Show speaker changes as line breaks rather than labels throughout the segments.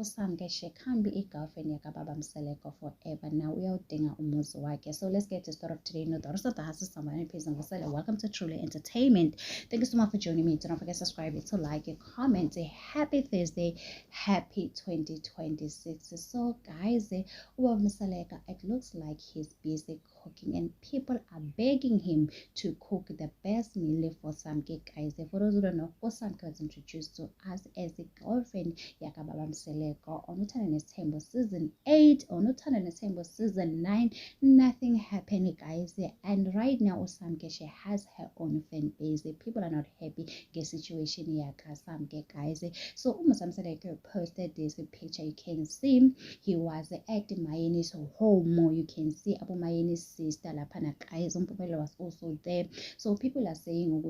uSamkeshe can't be i-girlfriend yakababa Mseleko forever. Now uyawudinga umuzi wakhe. So let's get to start off today. Welcome to Truly Entertainment. Thank you so much for joining me. Don't forget to subscribe, to like, and comment. Happy Thursday, happy 2026. So guys, ubaba Mseleko, it looks like he's busy cooking and people are begging him to cook the best meal for Samke, guys. For those who don't know, Samke was introduced to us as a girlfriend yakababa Mseleko on Uthando Nesithembu season 8, on Uthando Nesithembu season 9. Nothing happened, guys, and right now Samke has her own fan base. People are not happy with situation yakaSamke, guys. So Mseleko posted this picture. You can see he was at Mayeni's home. You can see Abu Mayeni's sister Lapana, guys. Umpumelo was also there. So people are saying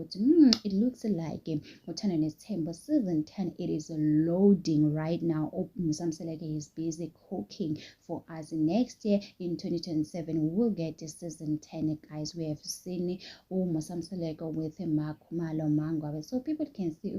it looks like Uthando Nesithembu season 10, it is loading right now. Mseleko is busy cooking for us. Next year in 2027 we will get the season 10, guys. We have seen Mseleko with Khumalo Mangwabe, so people can see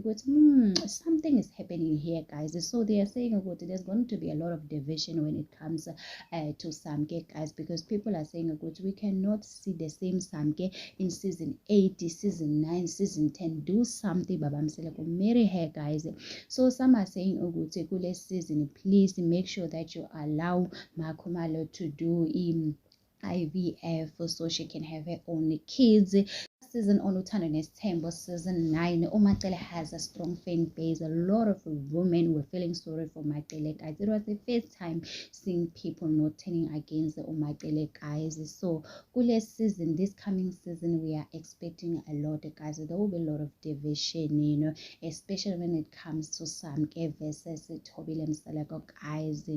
something is happening here, guys. So they are saying there's going to be a lot of division when it comes to Samke, guys, because people are saying we cannot see the same Samke in season 8, season 9, season 10. Do something, Baba Mseleko, marry her, guys. So some are saying kule season, please make sure that you allow Khumalo to do IVF so she can have her own kids. Season on Uthando Nesithembu season 9, uMacele has a strong fan base. A lot of women were feeling sorry for Macele, guys. It was the first time seeing people not turning against the uMacele, guys. So kule season, this coming season, we are expecting a lot, guys. There will be a lot of division, especially when it comes to Samke versus Thobile Mseleko, guys.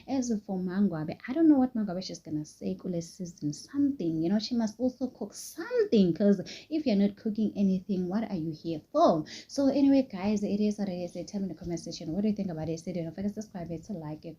As for Mangwabe, I don't know what Mangwabe is gonna say kule season. Something, she must also cook something, because if you're not cooking anything, what are you here for? So anyway, guys, it is what it is. Tell me in the comment section, what do you think about this video? Don't forget to subscribe, to like it.